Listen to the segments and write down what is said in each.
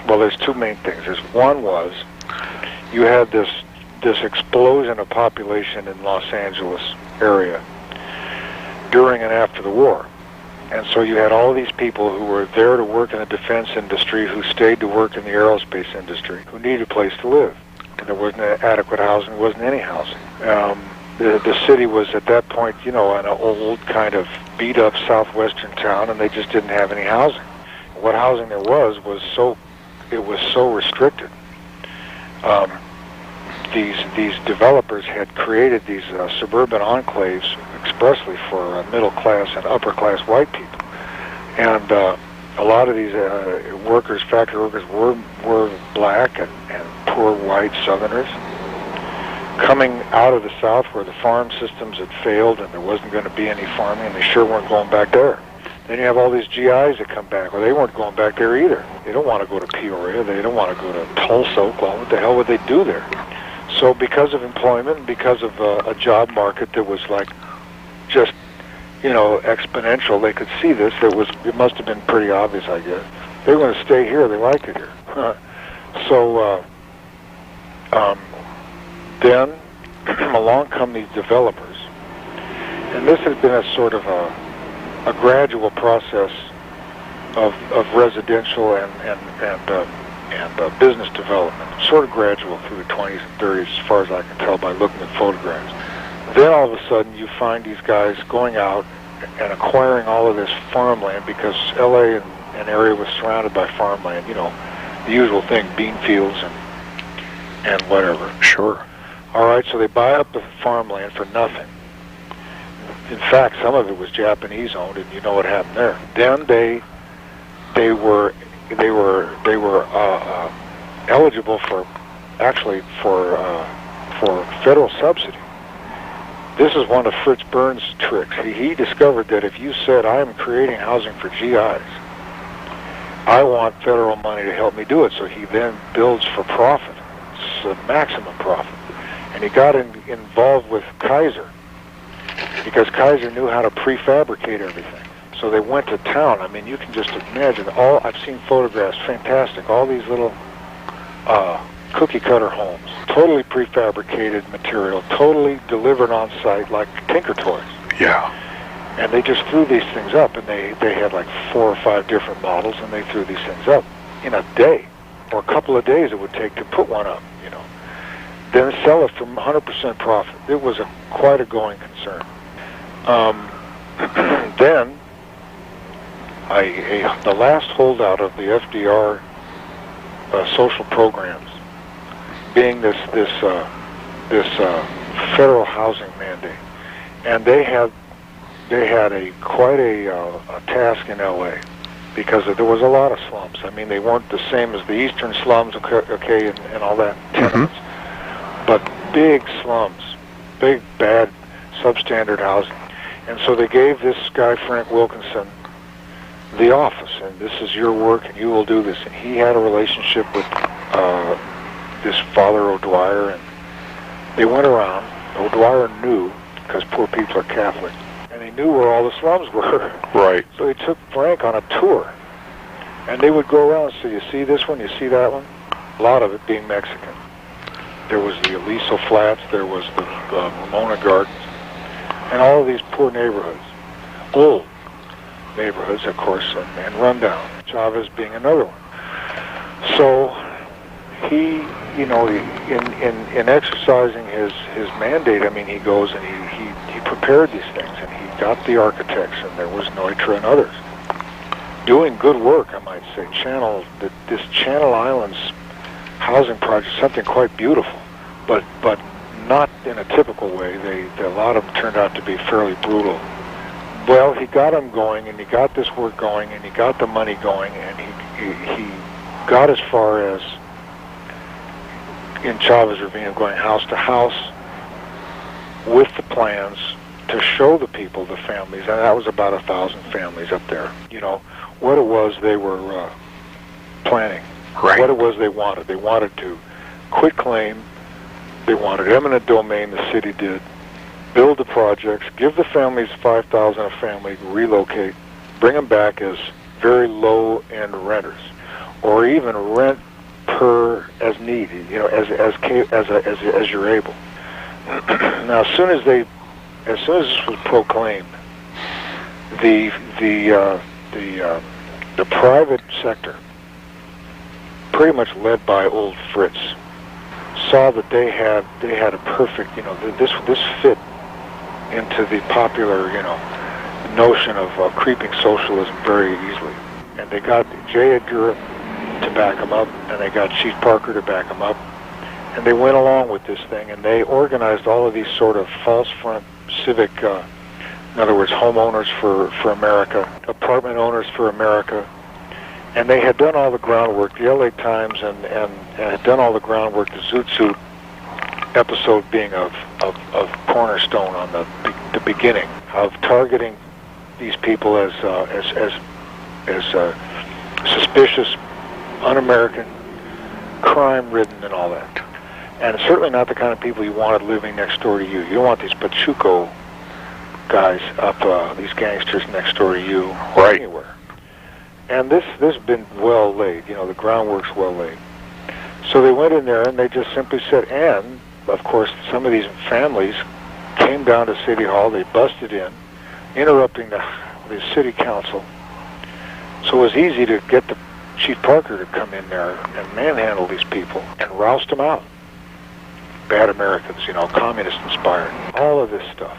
Well, there's two main things. One was you had this explosion of population in Los Angeles area during and after the war. And so you had all these people who were there to work in the defense industry, who stayed to work in the aerospace industry, who needed a place to live. And there wasn't adequate housing, there wasn't any housing. The city was at that point, you know, an old kind of beat-up southwestern town, and they just didn't have any housing. What housing there was so restricted. These developers had created these suburban enclaves expressly for middle-class and upper-class white people. And a lot of these workers, factory workers, were black and poor white Southerners coming out of the South where the farm systems had failed and there wasn't going to be any farming, and they sure weren't going back there. Then you have all these GIs that come back. Well, they weren't going back there either. They don't want to go to Peoria. They don't want to go to Tulsa, Oklahoma. What the hell would they do there? So because of employment, because of a job market that was like just, you know, exponential, they could see this. It must have been pretty obvious, I guess. They were going to stay here. They liked it here. So then along come these developers, and this has been a sort of a gradual process of residential and business development, sort of gradual through the 20s and 30s, as far as I can tell by looking at photographs. Then all of a sudden you find these guys going out and acquiring all of this farmland because L.A. and area was surrounded by farmland, you know, the usual thing, bean fields and whatever. Sure. All right, so they buy up the farmland for nothing. In fact, some of it was Japanese owned, and you know what happened there. Then they were eligible for federal subsidy. This is one of Fritz Burns' tricks. He discovered that if you said, I am creating housing for GIs, I want federal money to help me do it. So he then builds for profit. It's a maximum profit. And he got involved with Kaiser because Kaiser knew how to prefabricate everything. So they went to town. I mean, you can just imagine. I've seen photographs, fantastic. All these little cookie cutter homes, totally prefabricated material, totally delivered on site like Tinker Toys. Yeah. And they just threw these things up, and they had like 4 or 5 different models, and they threw these things up in a day, or a couple of days it would take to put one up, you know. Then sell it for 100% profit. It was quite a going concern. Then the last holdout of the FDR social programs, being this federal housing mandate, and they had quite a task in L.A. because there was a lot of slums. I mean, they weren't the same as the eastern slums, okay, and all that tenements, but big slums, big bad substandard housing. And so they gave this guy Frank Wilkinson the office, and this is your work, and you will do this. And he had a relationship with this Father O'Dwyer, and they went around. O'Dwyer knew, because poor people are Catholic, and he knew where all the slums were. Right. So he took Frank on a tour, and they would go around and say, you see this one, you see that one? A lot of it being Mexican. There was the Aliso Flats, there was the Ramona Gardens, and all of these poor neighborhoods, old neighborhoods, of course, and rundown. Chavez being another one. So he, you know, in exercising his mandate, I mean, he goes and he prepared these things, and he got the architects, and there was Neutra and others doing good work, I might say. This Channel Islands housing project, something quite beautiful, but not in a typical way. A lot of them turned out to be fairly brutal. Well, he got them going, and he got this work going, and he got the money going, and he got as far as in Chavez Ravine, going house to house with the plans to show the people, the families, and that was about 1,000 families up there, you know, what it was they were planning, right. What it was they wanted. They wanted to quit claim, they wanted eminent domain, the city did, build the projects, give the families $5,000 a family, relocate, bring them back as very low-end renters. or even rent per as needed, as you're able. Now, as soon as this was proclaimed, the private sector, pretty much led by old Fritz, saw that they had a perfect, this fit into the popular, notion of creeping socialism very easily. And they got J. Edgar to back them up, and they got Chief Parker to back them up, and they went along with this thing, and they organized all of these sort of false front civic, in other words, homeowners for America, apartment owners for America, and they had done all the groundwork. The LA Times and had done all the groundwork. The Zoot Suit episode being of cornerstone on the beginning of targeting these people as suspicious, un-American, crime-ridden, and all that. And certainly not the kind of people you wanted living next door to you. You don't want these Pachuco guys up, these gangsters next door to you, or anywhere. And this has been well laid. The groundwork's well laid. So they went in there and they just simply said, and of course some of these families came down to City Hall. They busted in, interrupting the city council. So it was easy to get the Chief Parker to come in there and manhandle these people and roust them out. Bad Americans, communist-inspired, all of this stuff.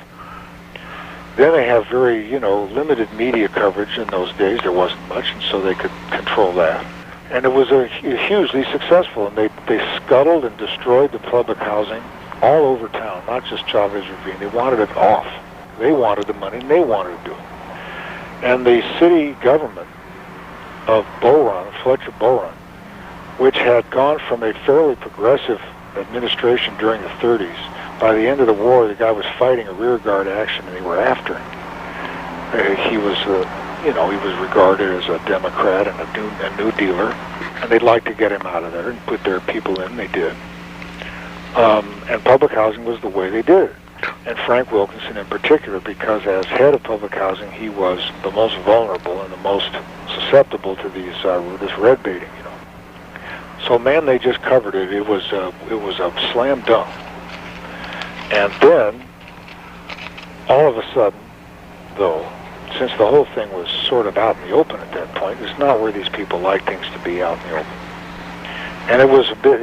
Then they have very, limited media coverage in those days. There wasn't much, and so they could control that. And it was hugely successful, and they scuttled and destroyed the public housing all over town, not just Chavez Ravine. They wanted it off. They wanted the money, and they wanted to do it. And the city government of Fletcher Bull which had gone from a fairly progressive administration during the 30s. By the end of the war, the guy was fighting a rearguard action, and they were after him. He was, he was regarded as a Democrat and a New Dealer, and they'd like to get him out of there and put their people in. They did. And public housing was the way they did it. And Frank Wilkinson in particular, because as head of public housing, he was the most vulnerable and the most susceptible to this red baiting, So man, they just covered it. It was a slam dunk. And then, all of a sudden, though, since the whole thing was sort of out in the open at that point, it's not where these people like things to be out in the open. And it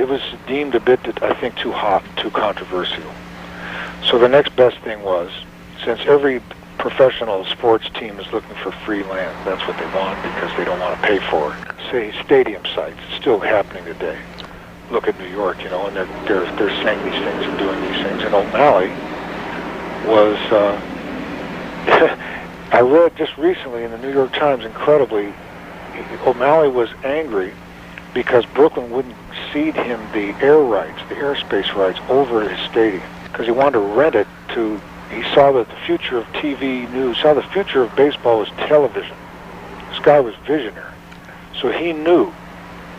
was deemed a bit, I think, too hot and too controversial. So the next best thing was, since every professional sports team is looking for free land, that's what they want because they don't want to pay for it. Say stadium sites, it's still happening today. Look at New York, and they're saying these things and doing these things. And O'Malley was, I read just recently in the New York Times, incredibly, O'Malley was angry because Brooklyn wouldn't cede him the air rights, the airspace rights over his stadium, because he wanted to rent it to. He saw that the future of TV news, saw the future of baseball was television. This guy was visionary. So he knew,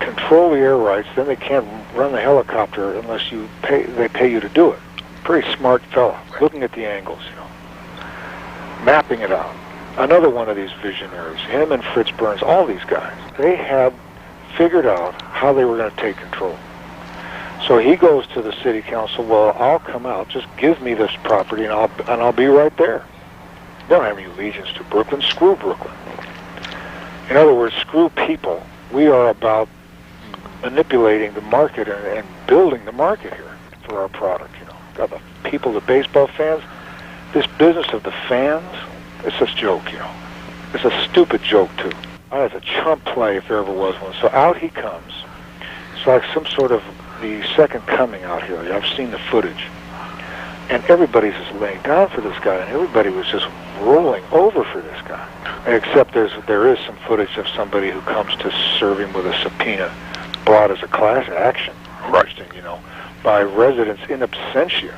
control the air rights, then they can't run the helicopter unless they pay you to do it. Pretty smart fella, looking at the angles, mapping it out. Another one of these visionaries, him and Fritz Burns, all these guys, they had figured out how they were going to take control. So he goes to the city council, well, I'll come out, just give me this property and I'll be right there. They don't have any allegiance to Brooklyn, screw Brooklyn. In other words, screw people. We are about manipulating the market and building the market here for our product, Got the people, the baseball fans, this business of the fans, it's a joke, It's a stupid joke, too. It's a chump play if there ever was one. So out he comes. It's like some sort of the second coming out here. I've seen the footage. And everybody's just laying down for this guy, and everybody was just rolling over for this guy. Except there is some footage of somebody who comes to serve him with a subpoena brought as a class action, by residents in absentia.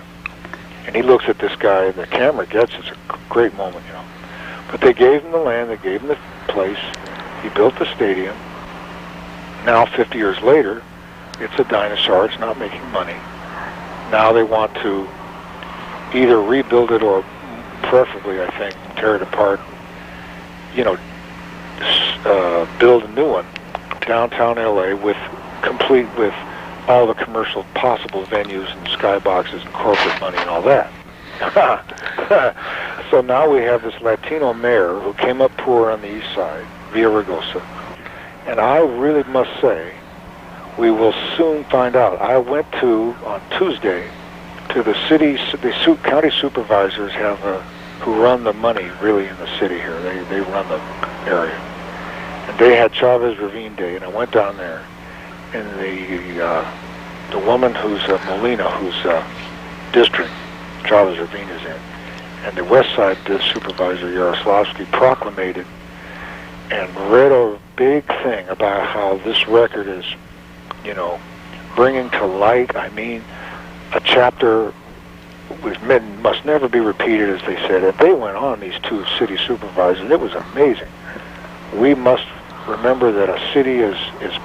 And he looks at this guy, and the camera gets it's a great moment, But they gave him the land, they gave him the place, he built the stadium. Now, 50 years later, it's a dinosaur, it's not making money. Now they want to either rebuild it or preferably, I think, tear it apart, build a new one. downtown LA complete with all the commercial possible venues and skyboxes and corporate money and all that. So now we have this Latino mayor who came up poor on the east side, Villaraigosa. And I really must say, we will soon find out. I went on Tuesday, to the county supervisors who run the money really in the city here. They run the area. And they had Chavez Ravine Day, and I went down there. And the woman who's Molina, whose district Chavez Ravine is in, and the West Side supervisor Yaroslavsky proclamated and read a big thing about how this record is, bringing to light, a chapter which must never be repeated, as they said. And they went on, these two city supervisors. It was amazing. We must remember that a city is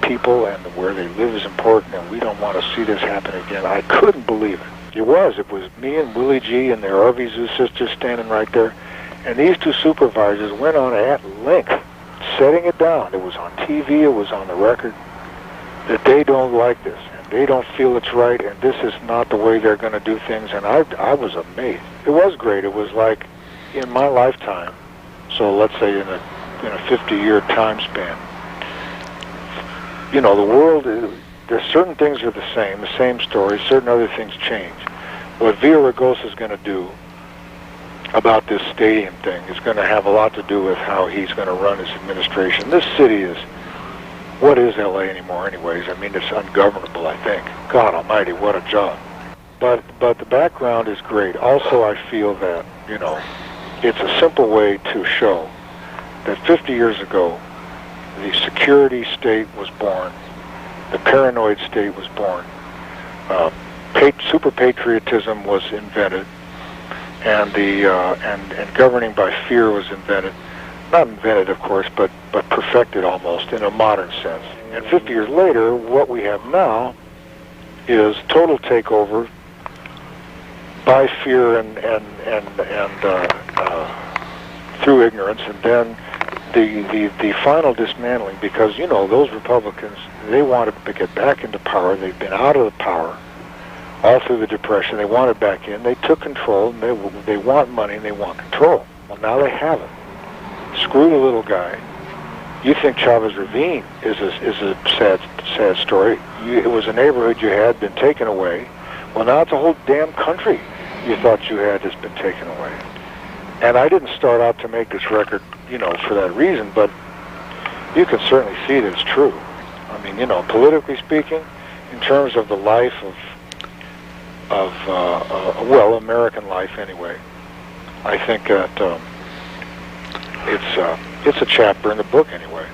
people, and where they live is important, and we don't want to see this happen again. I couldn't believe it. It was me and Willie G and their RV sisters standing right there, and these two supervisors went on at length, setting it down. It was on TV, it was on the record, that they don't like this, and they don't feel it's right, and this is not the way they're going to do things, and I was amazed. It was great. It was like, in my lifetime, so let's say in a 50-year time span, the world, there's certain things are the same story, certain other things change. What Villaraigosa is going to do about this stadium thing is going to have a lot to do with how he's going to run his administration. This city is, what is LA anymore anyways? It's ungovernable, I think. God almighty, what a job. But the background is great. Also, I feel that, it's a simple way to show that 50 years ago, the security state was born, the paranoid state was born, super patriotism was invented, and and governing by fear was invented. Not invented, of course, but perfected almost in a modern sense. And 50 years later, what we have now is total takeover by fear and through ignorance, and then the final dismantling, because those Republicans, they wanted to get back into power. They've been out of the power all through the Depression. They wanted back in. They took control, and they want money and they want control. Well, now they have it. Screw the little guy. You think Chavez Ravine is a sad story. It was a neighborhood you had been taken away. Well, now it's a whole damn country you thought you had that's been taken away. And I didn't start out to make this record, for that reason, but you can certainly see that it's true. Politically speaking, in terms of the life of American life anyway, I think that it's a chapter in the book anyway.